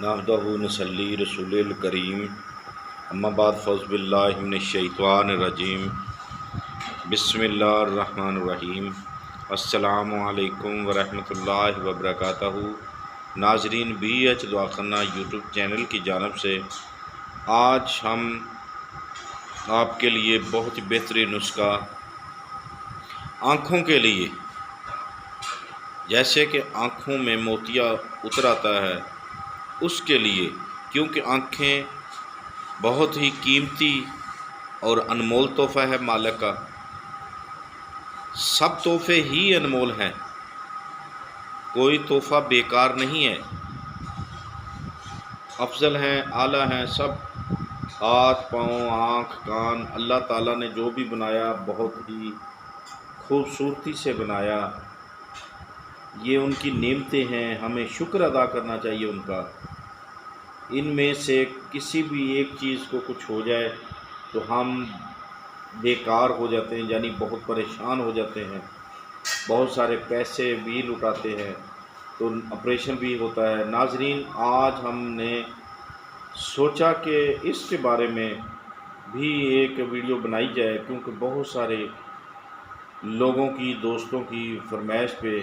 نحمدہ نصلی رسول کریم اما بعد فاعوذ باللہ من الشیطان الرجیم بسم اللہ الرحمن الرحیم السلام علیکم ورحمۃ اللہ وبرکاتہ۔ ناظرین بی ایچ دعاخانہ یوٹیوب چینل کی جانب سے آج ہم آپ کے لیے بہت ہی بہترین نسخہ آنکھوں کے لیے، جیسے کہ آنکھوں میں موتیا اتر آتا ہے اس کے لیے، کیونکہ آنکھیں بہت ہی قیمتی اور انمول تحفہ ہے مالک کا۔ سب تحفے ہی انمول ہیں، کوئی تحفہ بیکار نہیں ہے، افضل ہیں، اعلیٰ ہیں سب۔ ہاتھ، پاؤں، آنکھ، کان، اللہ تعالیٰ نے جو بھی بنایا بہت ہی خوبصورتی سے بنایا۔ یہ ان کی نعمتیں ہیں، ہمیں شکر ادا کرنا چاہیے ان کا۔ ان میں سے کسی بھی ایک چیز کو کچھ ہو جائے تو ہم بیکار ہو جاتے ہیں، یعنی بہت پریشان ہو جاتے ہیں، بہت سارے پیسے بھی لٹاتے ہیں، تو آپریشن بھی ہوتا ہے۔ ناظرین آج ہم نے سوچا کہ اس کے بارے میں بھی ایک ویڈیو بنائی جائے، کیونکہ بہت سارے لوگوں کی، دوستوں کی فرمائش پہ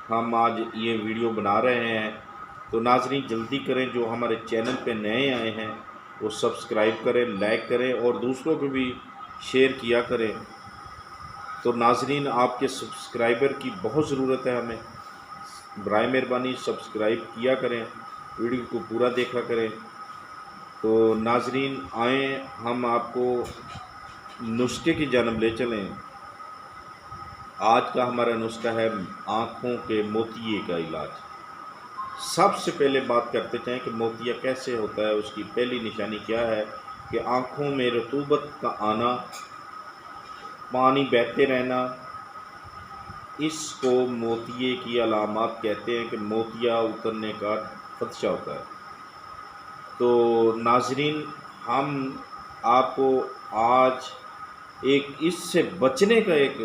ہم آج یہ ویڈیو بنا رہے ہیں۔ تو ناظرین جلدی کریں، جو ہمارے چینل پہ نئے آئے ہیں وہ سبسکرائب کریں، لائک کریں اور دوسروں کو بھی شیئر کیا کریں۔ تو ناظرین آپ کے سبسکرائبر کی بہت ضرورت ہے ہمیں، برائے مہربانی سبسکرائب کیا کریں، ویڈیو کو پورا دیکھا کریں۔ تو ناظرین آئیں ہم آپ کو نسخے کی جانب لے چلیں۔ آج کا ہمارا نسخہ ہے آنکھوں کے موتیے کا علاج۔ سب سے پہلے بات کرتے ہیں کہ موتیا کیسے ہوتا ہے، اس کی پہلی نشانی کیا ہے کہ آنکھوں میں رطوبت کا آنا، پانی بہتے رہنا، اس کو موتیے کی علامات کہتے ہیں کہ موتیا اترنے کا خدشہ ہوتا ہے۔ تو ناظرین ہم آپ کو آج ایک اس سے بچنے کا ایک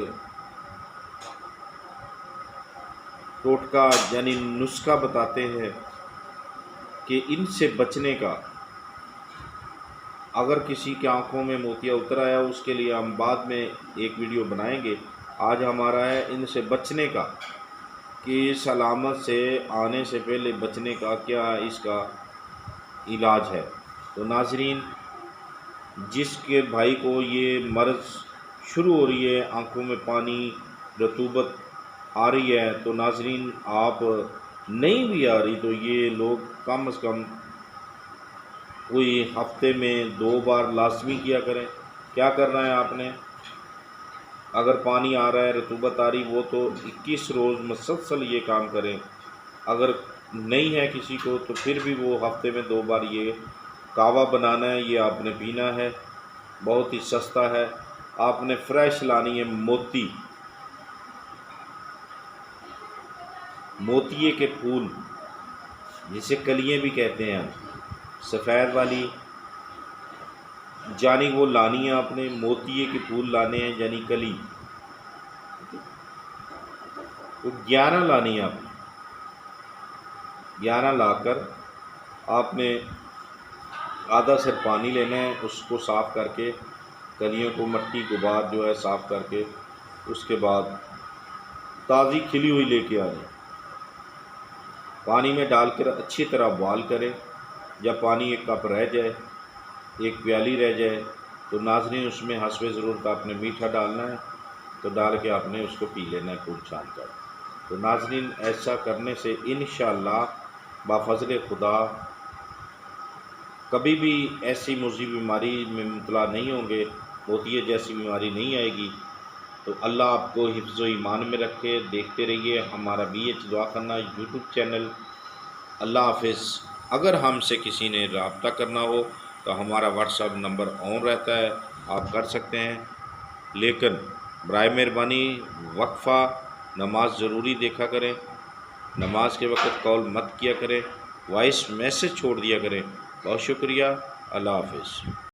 ٹوٹکا یعنی نسخہ بتاتے ہیں کہ ان سے بچنے کا۔ اگر کسی کی آنکھوں میں موتیا اتر آیا اس کے لیے ہم بعد میں ایک ویڈیو بنائیں گے۔ آج ہمارا ہے ان سے بچنے کا، کہ اس علامت سے آنے سے پہلے بچنے کا کیا اس کا علاج ہے۔ تو ناظرین جس کے بھائی کو یہ مرض شروع ہو رہی ہے، آنکھوں میں پانی، رطوبت آ رہی ہے، تو ناظرین آپ نہیں بھی آ رہی تو یہ لوگ کم از کم کوئی ہفتے میں 2 بار لازمی کیا کریں۔ کیا کرنا ہے آپ نے، اگر پانی آ رہا ہے، رطوبت آ رہی، وہ تو 21 روز مسلسل یہ کام کریں۔ اگر نہیں ہے کسی کو تو پھر بھی وہ ہفتے میں 2 بار یہ کہوہ بنانا ہے، یہ آپ نے پینا ہے، بہت ہی سستا ہے۔ آپ نے فریش لانی ہے موتیے کے پھول، جسے کلیاں بھی کہتے ہیں ہم، سفید والی، یعنی وہ لانی ہے آپ نے، موتیے کے پھول لانے ہیں یعنی کلی، وہ 11 لانی ہے آپ نے۔ 11 لا کر آپ نے آدھا سر پانی لینا ہے، اس کو صاف کر کے، کلیوں کو مٹی کو بعد جو ہے صاف کر کے، اس کے بعد تازی کھلی ہوئی لے کے آئیں، پانی میں ڈال کر اچھی طرح بوائل کریں۔ جب پانی 1 کپ رہ جائے، 1 پیالی رہ جائے، تو ناظرین اس میں حسب ضرورت آپ نے میٹھا ڈالنا ہے، تو ڈال کے آپ نے اس کو پی لینا ہے خون چھان کر۔ تو ناظرین ایسا کرنے سے انشاءاللہ بفضل خدا کبھی بھی ایسی مضر بیماری میں مبتلا نہیں ہوں گے، موتیے جیسی بیماری نہیں آئے گی۔ تو اللہ آپ کو حفظ و ایمان میں رکھے۔ دیکھتے رہیے ہمارا بی ایچ دعاخانہ یوٹیوب چینل۔ اللہ حافظ۔ اگر ہم سے کسی نے رابطہ کرنا ہو تو ہمارا واٹس ایپ نمبر آن رہتا ہے، آپ کر سکتے ہیں، لیکن برائے مہربانی وقفہ نماز ضروری دیکھا کریں، نماز کے وقت کال مت کیا کریں، وائس میسج چھوڑ دیا کریں۔ بہت شکریہ، اللہ حافظ۔